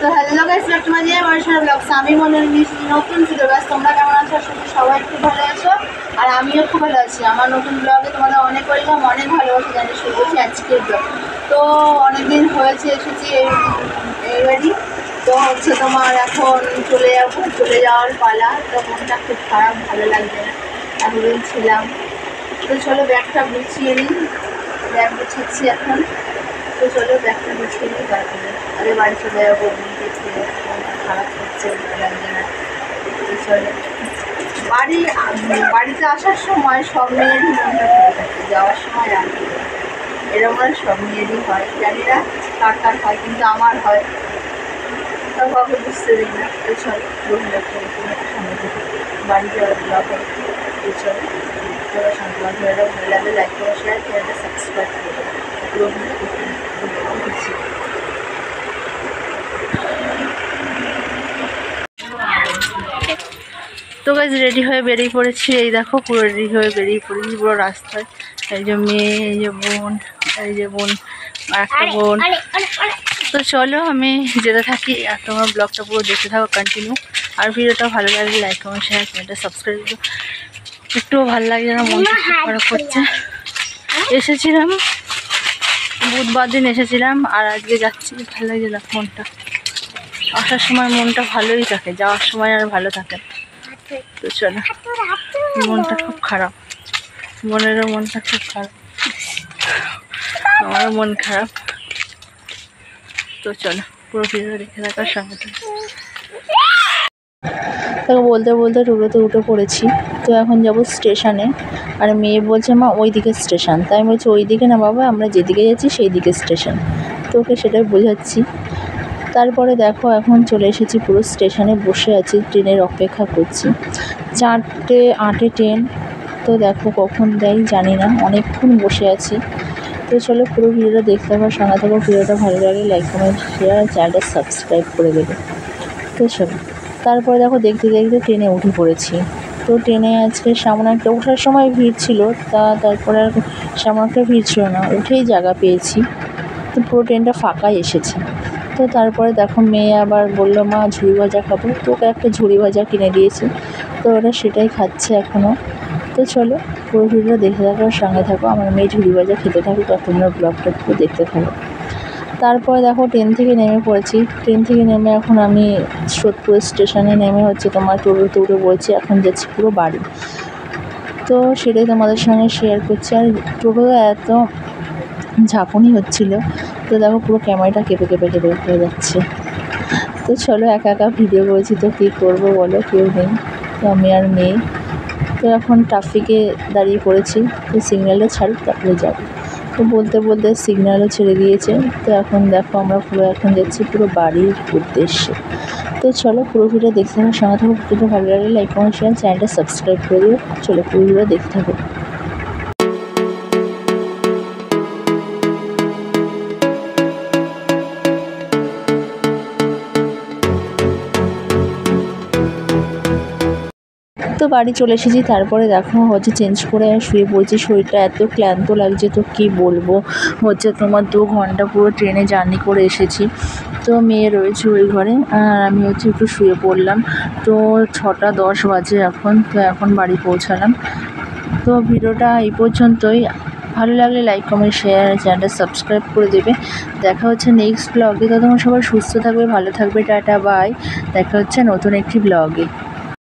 তো hello guys, back to my channel blogs. আমি মনে নতুন ভিডিও গাইস, তোমরা কেমন আছো? আসলে সবাই খুব ভালো আছো আর আমিও খুব ভালো আছি। আমার নতুন ব্লগে তোমাদের অনেক ওয়েলকাম, অনেক ভালোবাসা জানিয়ে শুরু করছি আজকের ব্লগ। তো অনেকদিন হয়েছে এসেছি এই বাড়ি, তো হচ্ছে তোমার এখন চলে যাওয়ার পালা। তো মনটা খুব খারাপ, ভালো লাগবে না, এতদিন ছিলাম। তো চলো ব্যাগটা গুছিয়ে নিই, ব্যাগ গুছাচ্ছি এখন। তো চলো ব্যাগটা গুছিয়ে নিই, তারপরে আগে বাড়ি চলে যাবো। খারাপ হচ্ছে, ভালো লাগছে না। তো চলো বাড়িতে আসার সময় সব মেয়েরই মনটা ভালো থাকে, যাওয়ার সময় রাখি এরকম সব মেয়েরই হয়, জানি না কার কার হয়, কিন্তু আমার হয়। তা কাউকে বুঝতে দিই না। তো চলো সামনে থেকে বাড়ি যাওয়ার ব্লগ হয়। তো চলো সবার সঙ্গে ভালো লাগে, লাইক করে শেয়ার করে সাবস্ক্রাইব করে তো গাইজ রেডি হয়ে বেরিয়ে পড়েছি। এই দেখো পুরো রেডি হয়ে বেরিয়ে পড়েছি পুরো রাস্তায়। এই যে মেয়ে, এই যে বোন, এই যে বোন আর একটা বোন। তো চলো আমি যেতে থাকি আর তোমার ব্লগটা পুরো দেখতে থাকো কন্টিনিউ। আর ভিডিওটা ভালো লাগলে লাইক কমেন্ট শেয়ার চ্যানেলটা সাবস্ক্রাইব করো। একটুও ভালো লাগছে না, মনটা খুব খারাপ করছে। এসেছিলাম বুধবার দিন এসেছিলাম আর আজকে যাচ্ছি, ভালো লাগছে না মনটা। আসার সময় মনটা ভালোই থাকে, যাওয়ার সময় আর ভালো থাকে। তো চলো, মনটা খুব খারাপ, বোনেরও মনটা খুব খারাপ, আমারও মন খারাপ। তো চলো পুরো ভিডিও দেখে থাকার সঙ্গে তাকে বলতে বলতে টোটোতে উঠে পড়েছি। তো এখন যাব স্টেশনে, আর মেয়ে বলছে মা ওই দিকে স্টেশন। তাই আমি বলছি ওই দিকে না বাবা, আমরা যেদিকে যাচ্ছি সেই দিকে স্টেশন। তো ওকে সেটাই বোঝাচ্ছি। তারপরে দেখো এখন চলে এসেছি পুরো স্টেশনে, বসে আছি, ট্রেনের অপেক্ষা করছি। 4:08 ট্রেন। তো দেখো কখন দেয় জানি না, অনেকক্ষণ বসে আছি। তো চলো পুরো ভিডিওটা দেখতে থাকার সঙ্গে থাকো। ভিডিওটা ভালো লাগে লাইক কমেন্ট শেয়ার আর চ্যানেলটা সাবস্ক্রাইব করে দেবে। তো চলো তারপরে দেখো দেখতে দেখতে ট্রেনে উঠে পড়েছি। তো ট্রেনে আজকে সামনে একটা ওঠার সময় ভিড় ছিল, তারপরে আর সামনে একটা ভিড় ছিল না, উঠেই জায়গা পেয়েছি। তো পুরো ট্রেনটা ফাঁকাই এসেছে। তো তারপরে দেখো মেয়ে আবার বললো মা ঝুড়ি ভাজা খাবো, তো ওকে একটা ঝুড়ি ভাজা কিনে দিয়েছি। তো ওরা সেটাই খাচ্ছে এখনও। তো চলো পুরো ভিডিও দেখে থাকার সঙ্গে থাকো, আমার মেয়ে ঝুড়ি ভাজা খেতে থাকুক আর তোমরা ব্লগটা একটু দেখতে থাকো। তারপরে দেখো ট্রেন থেকে নেমে পড়েছি। ট্রেন থেকে নেমে এখন আমি সোদপুর স্টেশনে নেমে হচ্ছে তোমার টোটোতে উঠে পড়েছি। এখন যাচ্ছি পুরো বাড়ি। তো সেটাই তোমাদের সঙ্গে শেয়ার করছি। আর টোটো এত ঝাঁকুনি হচ্ছিলো, তো দেখো পুরো ক্যামেরাটা কেঁপে হয়ে যাচ্ছে। তো চলো একা একা ভিডিও করেছি, তো কী করবো বলো, কেউ নেই, তো আমি আর মেয়ে। তো এখন ট্রাফিকে দাঁড়িয়ে পড়েছি, তো সিগন্যালটা ছাড়ুক তারপরে যাবো। তো বলতে বলতে সিগন্যালও ছেড়ে দিয়েছে। তো এখন দেখো আমরা পুরো এখন যাচ্ছি পুরো বাড়ির উদ্দেশ্যে। তো চলো পুরো ভিডিও দেখতে থাকো, সঙ্গে থাকো। ভিডিওটা ভালো লাগলে লাইক কমেন্ট শেয়ার চ্যানেলটা সাবস্ক্রাইব করে দিও। চলো পুরো ভিডিও দেখতে থাকো। তো বাড়ি চলে এসেছি। তারপরে দেখো হচ্ছে চেঞ্জ করে শুয়ে পড়েছি, শরীরটা এত ক্লান্ত লাগছে তো কী বলবো। হচ্ছে তোমার 2 ঘন্টা পুরো ট্রেনে জার্নি করে এসেছি। তো মেয়ে রয়েছে ওই ঘরে আর আমি হচ্ছে একটু শুয়ে পড়লাম। তো 6:10 বাজে এখন। তো এখন বাড়ি পৌঁছালাম। তো ভিডিওটা এই পর্যন্তই। ভালো লাগলে লাইক কমেন্ট শেয়ার চ্যানেলটা সাবস্ক্রাইব করে দেবে। দেখা হচ্ছে নেক্সট ব্লগে। তো তোমরা সবাই সুস্থ থাকবে, ভালো থাকবে, টাটা বাই। দেখা হচ্ছে নতুন একটি ব্লগে।